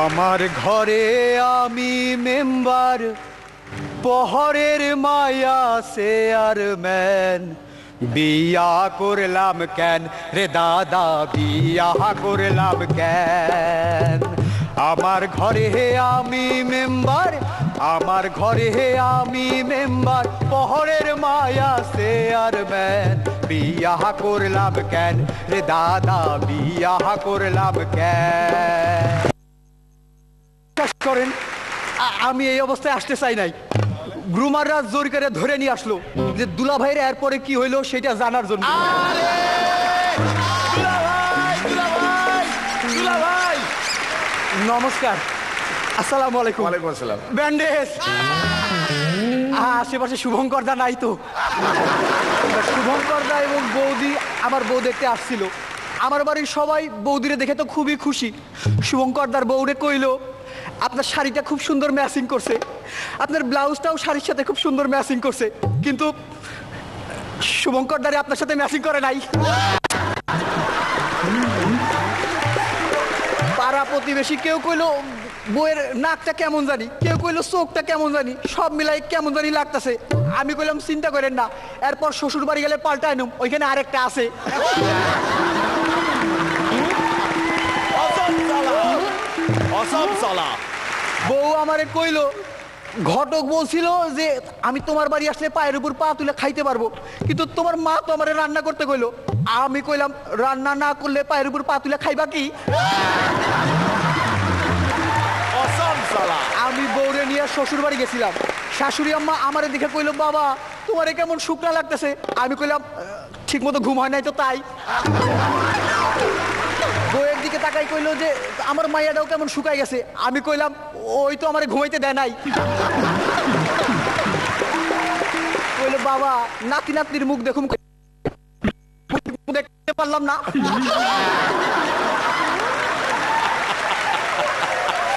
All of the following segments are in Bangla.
আমার ঘরে আমি মেম্বার, পহরের মায়া চেয়ারম্যান, বিয়া করলাম কেন রে দাদা, বিয়া করলাম কেন? আমার ঘরে আমি মেম্বার, আমার ঘরে আমি মেম্বার, পহরের মায়া চেয়ারম্যান, বিয়া করলাম কেন রে দাদা, বিয়া করলাম কেন? করেন আমি এই অবস্থায় আসতে চাই নাই। গ্রুমাররা জোর করে ধরে নিয়ে আসলো যে দুলাভাইয়ের এরপরে কি হইলো সেটা জানার জন্য। নমস্কার, আসসালামু আলাইকুম। ওয়ালাইকুম আসসালাম। ব্যান্ডেজ আশেপাশে শুভঙ্কর দা নাই তো? শুভঙ্কর দা এবং বৌদি আমার বউ দেখতে আসছিল। আমার বাড়ির সবাই বৌদিরে দেখে তো খুবই খুশি। শুভঙ্কর দার বউরে কইলো, আপনার শাড়িটা খুব সুন্দর ম্যাচিং করছে, আপনার ব্লাউজটাও শাড়ির সাথে খুব সুন্দর ম্যাচিং করছে, কিন্তু শুভঙ্কর দারে আপনার সাথে ম্যাচিং করে নাই। পাড়া প্রতিবেশী কেউ কইলো বউয়ের নাকটা কেমন জানি, কেউ কইলো চোখটা কেমন জানি, সব মিলাই কেমন জানি লাগতেছে। আমি কইলাম চিন্তা করেন না, এরপর শ্বশুর বাড়ি গেলে পাল্টায় নুম, ওইখানে আরেকটা আছে। বউ আমারে কইলো, ঘটক বলছিল যে আমি তোমার বাড়ি আসলে পায়ের উপর পা তুলে খাইতে পারবো, কিন্তু তোমার মা তো আমারে রান্না করতে কইলো। আমি কইলাম রান্না না করলে পায়ের উপর পা তুলে খাইবা কি? আমি বউরে নিয়ে শ্বশুর বাড়ি গেছিলাম। শাশুড়ি আম্মা আমারে দেখে কইলো, বাবা তোমারে কেমন শুকনা লাগতেছে? আমি কইলাম ঠিক মতো ঘুম হয় নাই তো তাই। বউয়ের দিকে তাকাই কইলো যে আমার মাইয়াটাও কেমন শুকাই গেছে। আমি কইলাম ওই তো আমারে ঘুমাইতে দেয় নাই। কইলো বাবা নাতি নাতনির মুখ দেখুম, দেখতে পারলাম না।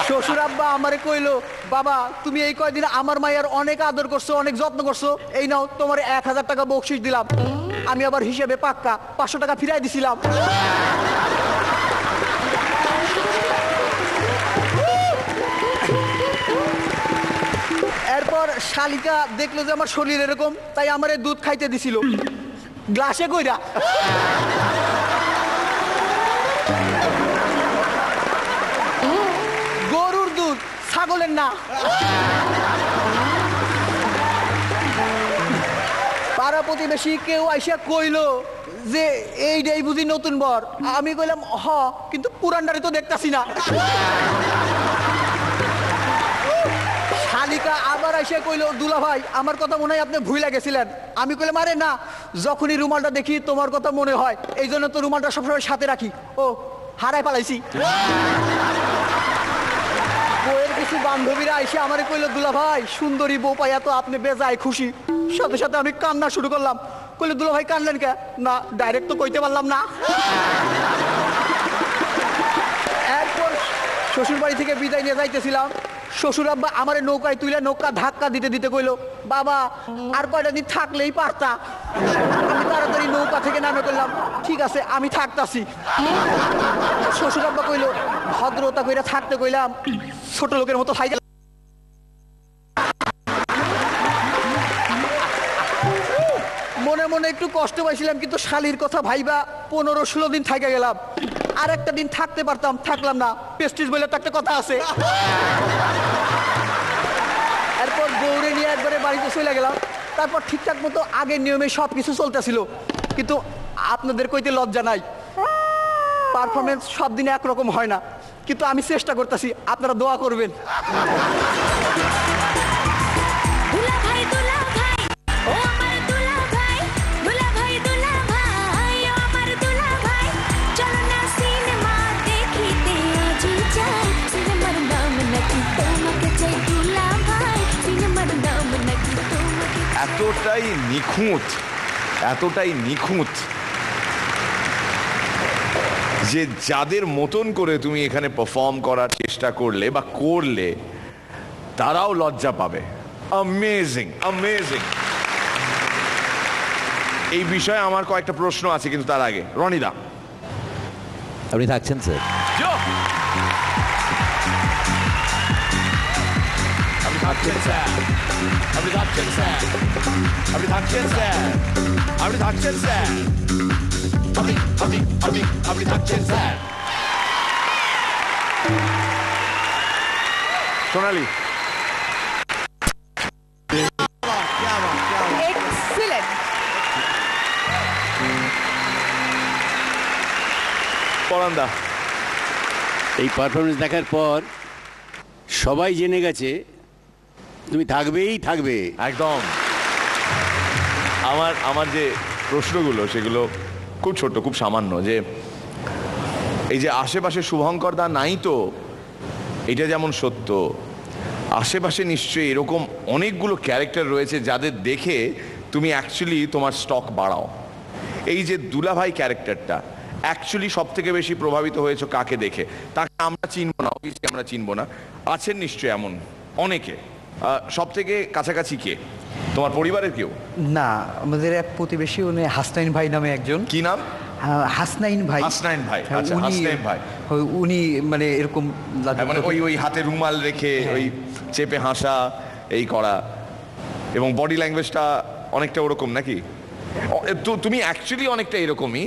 শ্বশুর আব্বা আমারে কইলো, বাবা তুমি এই কয়দিন আমার মাইয়ার অনেক আদর করছো, অনেক যত্ন করছো, এই নাও তোমার 1000 টাকা বকশিশ দিলাম। আমি আবার হিসেবে পাক্কা 500 টাকা ফিরাই দিছিলাম। এরপর শালিকা দেখলো যে আমার শরীর এরকম, তাই আমারে দুধ খাইতে দিছিল গ্লাসে কইরা। গরুর দুধ, ছাগলের না। পাড়া প্রতিবেশী কেউ আইসা কইলো যে এইটাই বুঝি নতুন বর। আমি কইলাম হ, কিন্তু পুরানটারে তো দেখতাছি না। শালিকা আবার এসে কইলো, দুলা ভাই আমার কথা মনে হয় আপনি ভুইলা গেছিলেন। আমি কইলাম আরে না, যখনই রুমালটা দেখি তোমার কথা মনে হয়, এই জন্য তো রুমালটা সবসময় সাথে রাখি। ও হারাই পালাইছি। বউয়ের কিছু বান্ধবীরা এসে আমারে কইলো, দুলা ভাই সুন্দরী বউ পাইয়া তো আপনি বেজায় খুশি। সাথে সাথে আমি কান্না শুরু করলাম। কইলো দুলা ভাই কানলেন কে? না ডাইরেক্ট তো কইতে পারলাম না। এরপর শ্বশুর বাড়ি থেকে বিদায় নিয়ে যাইতেছিলাম। শ্বশুর আব্বা আমারে নৌকায় তুইলে নৌকা ধাক্কা দিতে দিতে কইলো, বাবা আর কয়টা দিন থাকলেই পারতা। আমি তাড়াতাড়ি নৌকা থেকে নামে করলাম, ঠিক আছে আমি থাকতাছি। শ্বশুর আব্বা কইলো, ভদ্রতা কইরা থাকতে কইলাম, ছোট লোকের মতো খাই গেল। মনে মনে একটু কষ্ট পাইছিলাম, কিন্তু শালির কথা ভাইবা 15-16 দিন থাইকা গেলাম। আর একটা দিন থাকতে পারতাম, থাকলাম না। প্রেস্টিজ বলে তো একটা কথা আছে। এরপর বউরে নিয়ে একবারে বাড়িতে চলে গেলাম। তারপর ঠিকঠাক মতো আগের নিয়মে সব কিছু চলতেছিল, কিন্তু আপনাদের কইতে লজ্জা নাই, পারফরমেন্স সব দিনে একরকম হয় না, কিন্তু আমি চেষ্টা করতেছি, আপনারা দোয়া করবেন। এতটাই নিখুঁত, এতটাই নিখুঁত যে যাদের মতন করে তুমি এখানে পারফর্ম করার চেষ্টা করলে বা করলে তারাও লজ্জা পাবে। Amazing, amazing. এই বিষয়ে আমার কয়েকটা প্রশ্ন আছে, কিন্তু তার আগে রনিদা আপনি থাকছেন স্যার? আপনি থাকছেন স্যার, আপনি থাকছেন স্যার, আপনি থাকছেন স্যার, আপনি থাকছেন স্যার, আপনি থাকছেন স্যার। সোনালি, এক্সিলেন্ট। পরান্দা, এই পারফরমেন্স দেখার পর সবাই জেনে গেছে তুমি থাকবেই থাকবে। একদম। আমার যে প্রশ্নগুলো সেগুলো খুব ছোট, খুব সামান্য, যে এই যে আশেপাশে শুভঙ্কর দা নাই, তো এটা যেমন সত্য, আশেপাশে নিশ্চয়ই এরকম অনেকগুলো ক্যারেক্টার রয়েছে যাদের দেখে তুমি অ্যাকচুয়ালি তোমার স্টক বাড়াও। এই যে দুলাভাই ক্যারেক্টারটা অ্যাকচুয়ালি সব থেকে বেশি প্রভাবিত হয়েছে কাকে দেখে? তাকে আমরা চিনবো না, অবভিয়াসলি আমরা চিনবো না, আছেন নিশ্চয়ই এমন অনেকে। সব থেকে কাছাকাছি কে? তোমার পরিবারের কেউ? না, আমাদের এক প্রতিবেশী, উনি হাসনাইন ভাই নামে একজন। কি নাম? হাসনাইন ভাই। হাসনাইন ভাই, হ্যাঁ, আচ্ছা, উনি হাসনাইন ভাই। উনি মানে এরকম মানে ওই হাতে রুমাল রেখে ওই চেপে হাসা, এই করা, এবং বডি ল্যাঙ্গুয়েজটা অনেকটা ওরকম নাকি? তো তুমি অ্যাকচুয়ালি অনেকটা এরকমই,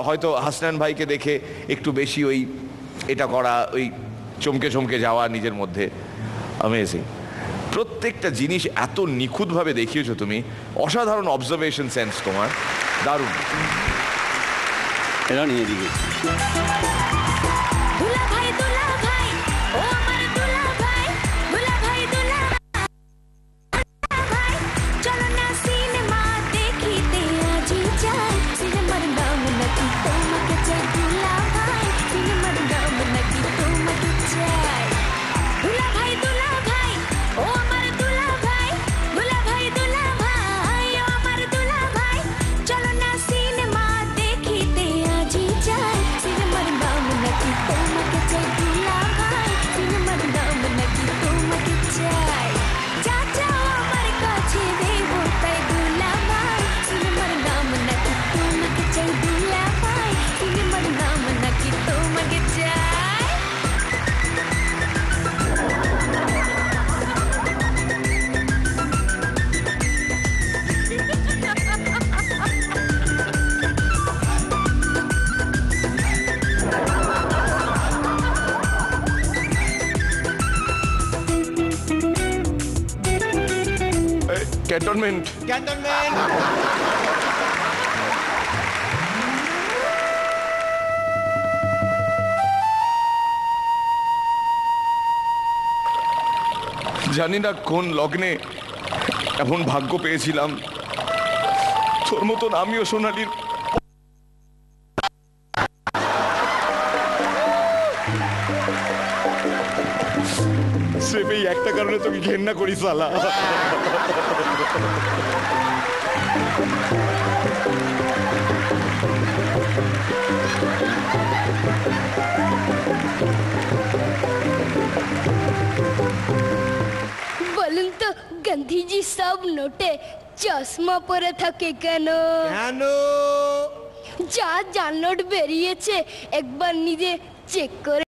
হয়তো হাসনান ভাইকে দেখে একটু বেশি ওই এটা করা, ওই চমকে চমকে যাওয়া নিজের মধ্যে। অ্যামেজিং। প্রত্যেকটা জিনিস এত নিখুঁতভাবে দেখিয়েছো তুমি, অসাধারণ অবজারভেশন সেন্স তোমার, দারুণ। এরা নিয়ে দিকে দুলা ভাই, ও আমার দুলা ভাই, ভাই, চলো না সিনেমা দেখিতে আজি যাই। সিনেমার নাম নাকি তোমাকে চাই দুলা ভাই, সিনেমার নাম নাকি তোমাকে চাই। দুলা ভাই, ও আমার দুলা ভাই, ও আমার দুলা ভাই, চলো না সিনেমা দেখিতে আজি যাই। সিনেমার নাম নাকি তোমাকে চাই দুলা ভাই, সিনেমার নাম নাকি তোমাকে চাই। যা চাও আমার কাছে দেব তাই দুলা ভাই, সিনেমার নাম নাকি তোমাকে চাই দুলা ভাই, সিনেমার নাম নাকি তোমাকে চাই। ক্যান্টনমেন্ট। জানি না কোন লগ্নে এমন ভাগ্য পেয়েছিলাম, তোর মতন আমিও সোনালির সেবেই একটা কারণে তোকে ঘেন্না করি সালা। বলুন তো গান্ধীজি সব নোটে চশমা পরে থাকে কেন? যা জাল নোট বেরিয়েছে একবার নিজে চেক করে